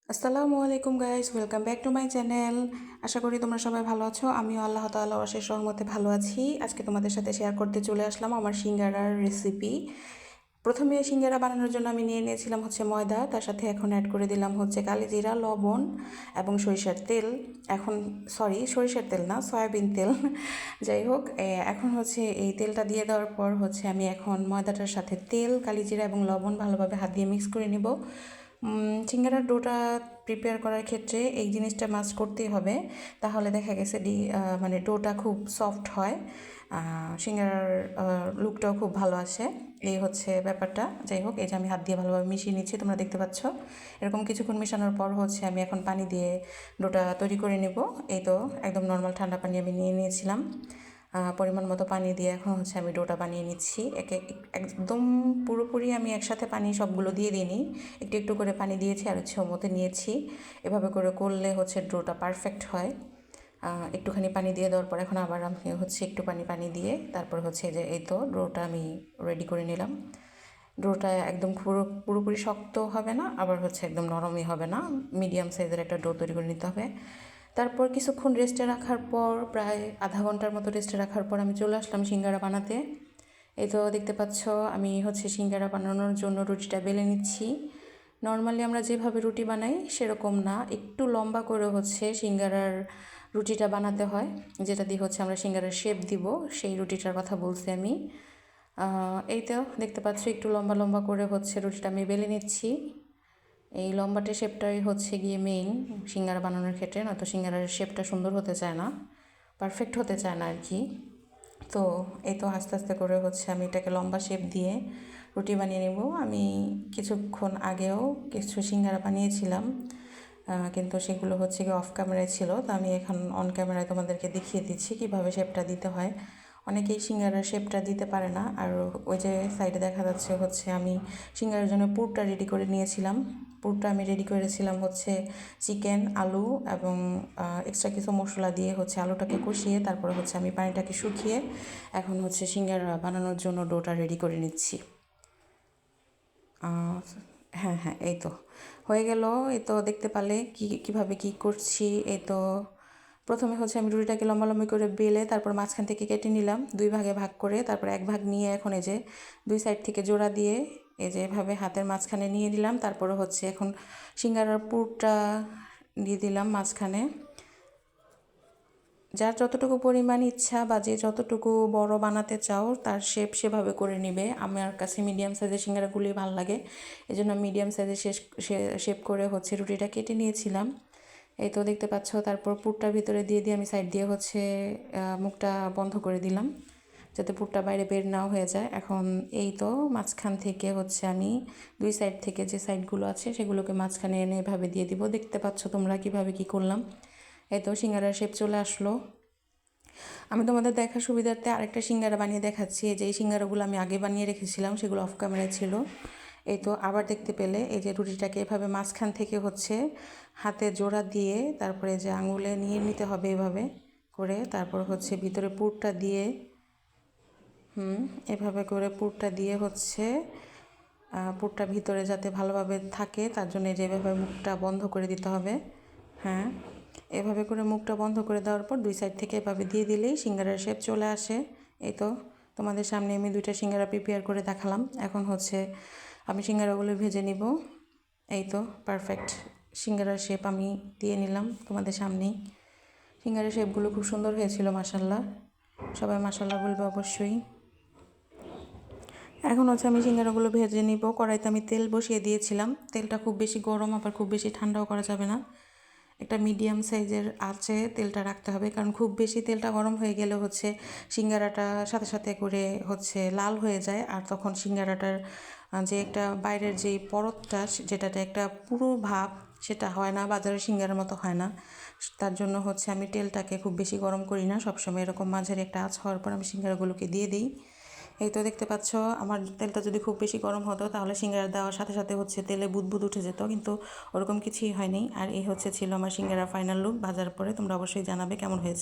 আসসালামু আলাইকুম guys, welcome back to my channel. আশা করি তোমরা সবাই ভালো আছো। আমিও আল্লাহ তাআলার অশেষ রহমতে ভালো আছি। আজকে তোমাদের সাথে শেয়ার করতে চলে আসলাম আমার সিঙ্গারার রেসিপি। প্রথমে সিঙ্গারা বানানোর জন্য আমি নিয়ে নিয়েছিলাম ময়দা, তার সাথে এখন অ্যাড করে দিলাম কালিজিরা, লবণ এবং সরিষার তেল। এখন সরিষার তেল না, সয়াবিন তেল। যাই হোক, এখন এই তেলটা দিয়ে দেওয়ার পর আমি এখন ময়দাটার সাথে তেল, কালিজিরা এবং লবণ ভালোভাবে হাত দিয়ে মিক্স করে নিব। সিঙ্গারার ডোটা প্রিপেয়ার করার ক্ষেত্রে এই জিনিসটা মাস্ট করতেই হবে, তাহলে দেখা গেছে মানে ডোটা খুব সফট হয়, সিঙ্গারার লুকটাও খুব ভালো আসে। এই ব্যাপারটা। যাই হোক, এই যে আমি হাত দিয়ে ভালোভাবে মিশিয়ে নিচ্ছি, তোমরা দেখতে পাচ্ছ। এরকম কিছুক্ষণ মেশানোর পর আমি এখন পানি দিয়ে ডোটা তৈরি করে নেব। এই তো একদম নর্মাল ঠান্ডা পানি আমি নিয়ে নিয়েছিলাম। পরিমাণ মতো পানি দিয়ে এখন আমি ডোটা বানিয়ে নিচ্ছি। একদম পুরোপুরি আমি একসাথে পানি সবগুলো দিয়ে দিইনি, একটু একটু করে পানি দিয়েছি আর মতো নিয়েছি। এভাবে করে করলে ডোটা পারফেক্ট হয়। একটুখানি পানি দিয়ে দেওয়ার পর এখন আবার আমি একটু পানি দিয়ে তারপর যে এই তো ডোটা আমি রেডি করে নিলাম। ডোটা একদম পুরোপুরি শক্ত হবে না, আবার একদম নরমই হবে না, মিডিয়াম সাইজের একটা ডো তৈরি করে নিতে হবে। তারপর কিছুক্ষণ রেস্টে রাখার পর, প্রায় আধা ঘন্টার মতো রেস্টে রাখার পর আমি চলে আসলাম সিঙ্গারা বানাতে। এই তো দেখতে পাচ্ছ, আমি সিঙ্গারা বানানোর জন্য রুটিটা বেলে নিচ্ছি। নর্মালি আমরা যেভাবে রুটি বানাই সেরকম না, একটু লম্বা করে সিঙ্গারার রুটিটা বানাতে হয়, যেটা দিয়ে আমরা সিঙ্গারার শেপ দিব, সেই রুটিটার কথা বলছি আমি। এই তো দেখতে পাচ্ছ, একটু লম্বা লম্বা করে রুটিটা আমি বেলে নিচ্ছি। এই লম্বাটে শেপটাই গিয়ে মেইন সিঙ্গারা বানানোর ক্ষেত্রে, নয়তো সিঙ্গারার শেপটা সুন্দর হতে চায় না, পারফেক্ট হতে চায় না আর কি। তো এই তো আস্তে আস্তে করে আমি এটাকে লম্বা শেপ দিয়ে রুটি বানিয়ে নেব। আমি কিছুক্ষণ আগেও কিছু সিঙ্গারা বানিয়েছিলাম, কিন্তু সেগুলো গিয়ে অফ ক্যামেরায় ছিল, তো আমি এখন অন ক্যামেরায় তোমাদেরকে দেখিয়ে দিচ্ছি কীভাবে শেপটা দিতে হয়। অনেকেই সিঙ্গারার শেপটা দিতে পারে না। আর ওই যে সাইডে দেখা যাচ্ছে আমি সিঙ্গারার জন্য পুরটা রেডি করে নিয়েছিলাম। পুরটা আমি রেডি করেছিলাম চিকেন, আলু এবং এক্সট্রা কিছু মশলা দিয়ে আলুটাকে কষিয়ে তারপরে আমি পানিটাকে শুকিয়ে এখন সিঙ্গারা বানানোর জন্য ডোটা রেডি করে নিচ্ছি। হ্যাঁ হ্যাঁ, এই তো হয়ে গেল। এই তো দেখতে পারলে কীভাবে কী করছি। এই তো প্রথমে আমি রুটিটাকে লম্বালম্বি করে বেলে তারপর মাঝখান থেকে কেটে নিলাম, দুই ভাগে ভাগ করে, তারপর এক ভাগ নিয়ে এখন এই যে দুই সাইড থেকে জোড়া দিয়ে এই যে এভাবে হাতের মাঝখানে নিয়ে নিলাম। তারপরে এখন সিঙ্গারার পুরটা দিয়ে দিলাম মাঝখানে। যার যতটুকু পরিমাণ ইচ্ছা বা যে যতটুকু বড় বানাতে চাও তার শেপ সেভাবে করে নিবে। আমার কাছে মিডিয়াম সাইজের সিঙ্গারাগুলি ভালো লাগে, এই জন্য মিডিয়াম সাইজের শেপ করে রুটিটা কেটে নিয়েছিলাম। এই তো দেখতে পাচ্ছ। তারপর পুরটা ভিতরে দিয়ে আমি সাইড দিয়ে মুখটা বন্ধ করে দিলাম, যাতে পুরটা বাইরে বের না হয়ে যায়। এখন এই তো মাঝখান থেকে আমি দুই সাইড থেকে যে সাইডগুলো আছে সেগুলোকে মাঝখানে এনে এভাবে দিয়ে দিব। দেখতে পাচ্ছ তোমরা কিভাবে কি করলাম। এই তো সিঙ্গারার শেপ চলে আসলো। আমি তোমাদের দেখার সুবিধার্থে আরেকটা সিঙ্গারা বানিয়ে দেখাচ্ছি। এই যে এই সিঙ্গারাগুলো আমি আগে বানিয়ে রেখেছিলাম, সেগুলো অফ ক্যামেরায় ছিল। এই তো আবার দেখতে পেলে এই যে রুটিটাকে এভাবে মাঝখান থেকে হাতে জোড়া দিয়ে তারপরে যে আঙুলে নিয়ে নিতে হবে এভাবে করে, তারপর ভিতরে পুরটা দিয়ে এভাবে করে পুরটা দিয়ে পুরটা ভিতরে যাতে ভালোভাবে থাকে তার জন্য যেভাবে মুখটা বন্ধ করে দিতে হবে। হ্যাঁ, এভাবে করে মুখটা বন্ধ করে দেওয়ার পর দুই সাইড থেকে এভাবে দিয়ে দিলেই সিঙ্গারার শেপ চলে আসে। এই তো তোমাদের সামনে আমি দুইটা সিঙ্গারা প্রিপেয়ার করে দেখালাম। এখন আমি সিঙ্গারাগুলো ভেজে নিব। এই তো পারফেক্ট সিঙ্গারার শেপ আমি দিয়ে নিলাম তোমাদের সামনেই। সিঙ্গারার শেপগুলো খুব সুন্দর হয়েছিল, মাশাল্লাহ। সবাই মাশাল্লাহ বলবে অবশ্যই। এখন আমি সিঙ্গারাগুলো ভেজে নিব। কড়াইতে আমি তেল বসিয়ে দিয়েছিলাম। তেলটা খুব বেশি গরম আবার খুব বেশি ঠান্ডাও করা যাবে না, একটা মিডিয়াম সাইজের আঁচে তেলটা রাখতে হবে, কারণ খুব বেশি তেলটা গরম হয়ে গেলে সিঙ্গারাটা সাথে সাথে করে লাল হয়ে যায়, আর তখন সিঙ্গারাটার যে একটা বাইরের যে পরতটা, যেটাতে একটা পুরো ভাব, সেটা হয় না, বাজারের সিঙ্গারার মতো হয় না। তার জন্য আমি তেলটাকে খুব বেশি গরম করি না, সবসময় এরকম মাঝের একটা আঁচ হওয়ার পর আমি সিঙ্গারাগুলোকে দিয়ে দিই। এই তো দেখতে পাচ্ছ, আমার তেলটা যদি খুব বেশি গরম হতো তাহলে সিঙ্গারা দেওয়ার সাথে সাথে তেলে বুদবুদ উঠে যেত, কিন্তু ওরকম কিছুই হয়নি। আর এই ছিল আমার সিঙ্গারা ফাইনাল লুক। ভাজার পরে তোমরা অবশ্যই জানাবে কেমন হয়েছে।